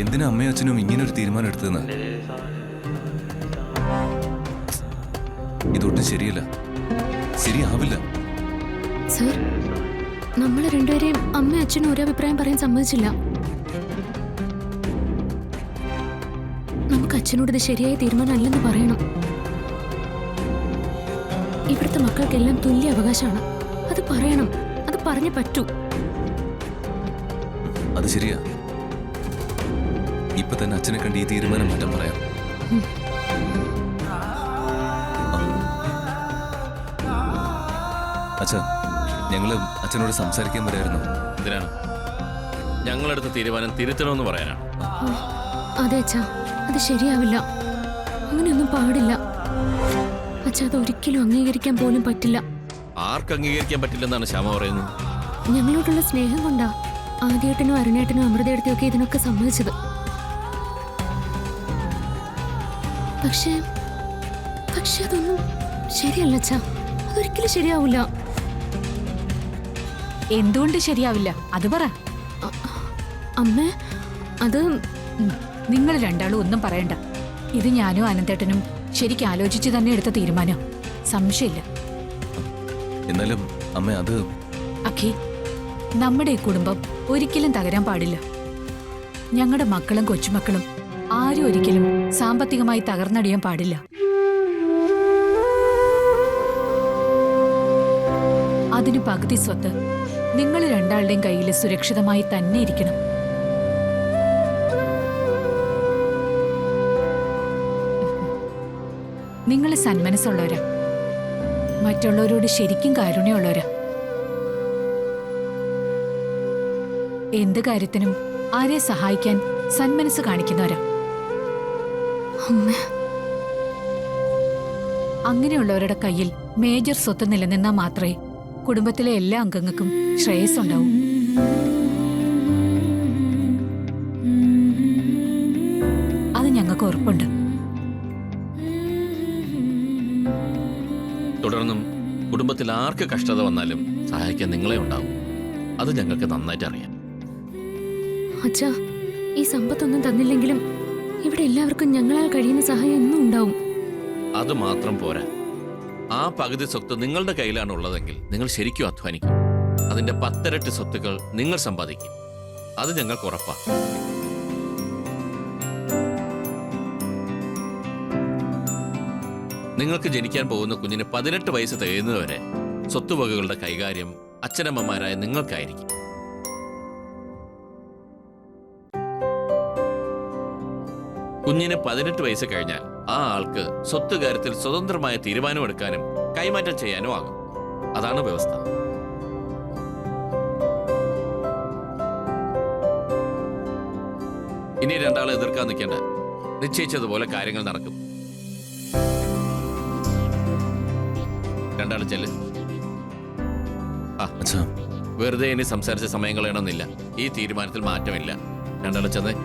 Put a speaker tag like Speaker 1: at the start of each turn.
Speaker 1: എന്തിനാ അമ്മയും അച്ഛനും ഇങ്ങനൊരു തീരുമാനം എടുത്തതെന്ന്? ഇതൊട്ടും ശരിയല്ല, ശരിയാവില്ല.
Speaker 2: സർ, നമ്മളെ രണ്ടുപേരെയും അമ്മയും അച്ഛനും ഒരു അഭിപ്രായം പറയാൻ സമ്മതിച്ചില്ല. നമുക്ക് അച്ഛനോട് ഇത് ശരിയായ തീരുമാനമല്ലെന്ന് പറയണം. ഇവിടുത്തെ മക്കൾക്കെല്ലാം തുല്യ അവകാശമാണ്. അത് പറയണം, അത് പറഞ്ഞേ പറ്റൂ.
Speaker 1: അത് ശരിയാ. ഇപ്പൊ തന്നെ അച്ഛനെ കണ്ട് ഈ തീരുമാനം മാറ്റാൻ പറയാം. അച്ഛാ, ഞങ്ങള് അച്ഛനോട് സംസാരിക്കാൻ വരായിരുന്നു.
Speaker 3: ഇതിനാണ് ഞങ്ങളെടുത്ത തീരുമാനം തിരുത്തണമെന്ന് പറയാനാണ്.
Speaker 2: അതെ അച്ഛാ, അത് ശരിയാവില്ല. അങ്ങനെയൊന്നും പാടില്ല അച്ഛാ. അത് ഒരിക്കലും അംഗീകരിക്കാൻ പോലും പറ്റില്ല.
Speaker 3: ആർക്ക് അംഗീകരിക്കാൻ പറ്റില്ലെന്നാണ് ശ്യാമ പറയുന്നത്?
Speaker 2: ഞങ്ങളോടുള്ള സ്നേഹം കൊണ്ടാ ആദ്യേട്ടനും അരുണേട്ടനും അമൃതേടത്തിയൊക്കെ ഇതിനൊക്കെ സമ്മതിച്ചത്. പക്ഷേ അതൊന്നും ശരിയല്ല അച്ഛാ. അതൊരിക്കലും ശരിയാവില്ല.
Speaker 4: എന്തുകൊണ്ട് ശരിയാവില്ല അത് പറ.
Speaker 2: അമ്മേ, അത്
Speaker 4: നിങ്ങൾ രണ്ടാളും ഒന്നും പറയണ്ട. ഇത് ഞാനും അനന്തേട്ടനും ശരിക്കും ആലോചിച്ച് തന്നെ എടുത്ത തീരുമാനം, സംശയമില്ല.
Speaker 1: എന്നാലും അമ്മ, അത്
Speaker 4: അഖി, നമ്മുടെ ഈ കുടുംബം ഒരിക്കലും തകരാൻ പാടില്ല. ഞങ്ങളുടെ മക്കളും കൊച്ചുമക്കളും ആരും ഒരിക്കലും സാമ്പത്തികമായി തകർന്നടിയാൻ പാടില്ല. അതിന് പകുതി സ്വത്ത് നിങ്ങൾ രണ്ടാളുടെയും കയ്യിൽ സുരക്ഷിതമായി തന്നെ ഇരിക്കണം. നിങ്ങൾ സന്മനസ്സുള്ളവരാ, മറ്റുള്ളവരോട് ശരിക്കും കാരുണ്യമുള്ളവരാ. എന്ത് കാര്യത്തിനും ആരെ സഹായിക്കാൻ സന്മനസ് കാണിക്കുന്നവരാ. അങ്ങനെയുള്ളവരുടെ കയ്യിൽ മേജർ സ്വത്ത് നിലനിന്നാൽ മാത്രമേ കുടുംബത്തിലെ എല്ലാ അംഗങ്ങൾക്കും ശ്രേയസ്സുണ്ടാവും. അത് ഞങ്ങൾക്ക് ഉറപ്പുണ്ട്.
Speaker 3: തുടർന്നും കുടുംബത്തിൽ ആർക്ക് കഷ്ടത വന്നാലും സഹായിക്കാൻ നിങ്ങളെ ഉണ്ടാവും. അത് ഞങ്ങൾക്ക് നന്നായിട്ട് അറിയാം.
Speaker 2: അച്ഛാ, ഈ സമ്പത്തൊന്നും തന്നില്ലെങ്കിലും ഇവിടെ എല്ലാവർക്കും ഞങ്ങളാൽ കഴിയുന്ന സഹായം എന്നും ഉണ്ടാവും.
Speaker 3: അത് മാത്രം പോരാ, ആ പകുതി സ്വത്ത് നിങ്ങളുടെ കയ്യിലാണ് ഉള്ളതെങ്കിൽ നിങ്ങൾ ശരിക്കും അധ്വാനിക്കും. അതിന്റെ 10 ഇരട്ടി സ്വത്തുക്കൾ നിങ്ങൾ സമ്പാദിക്കും. അത് ഞങ്ങൾക്ക് ഉറപ്പാണ്. നിങ്ങൾക്ക് ജനിക്കാൻ പോകുന്ന കുഞ്ഞിന് 18 വയസ്സ് തികയുന്നതുവരെ സ്വത്തുവകകളുടെ കൈകാര്യം അച്ഛനമ്മമാരായ നിങ്ങൾക്കായിരിക്കും. കുഞ്ഞിന് 18 വയസ്സ് കഴിഞ്ഞാൽ ആ ആൾക്ക് സ്വത്ത് കാര്യത്തിൽ സ്വതന്ത്രമായ തീരുമാനമെടുക്കാനും കൈമാറ്റം ചെയ്യാനും ആകും. അതാണ് വ്യവസ്ഥ. ഇനി രണ്ടാളെ എതിർക്കാൻ നിൽക്കേണ്ട. നിശ്ചയിച്ചതുപോലെ കാര്യങ്ങൾ നടക്കും. രണ്ടാൾ ചെല്ല്.
Speaker 1: അച്ഛാ,
Speaker 3: വെറുതെ ഇനി സംസാരിച്ച സമയം കളയണമെന്നില്ല. ഈ തീരുമാനത്തിൽ മാറ്റമില്ല. രണ്ടാൾ ചെന്നേ.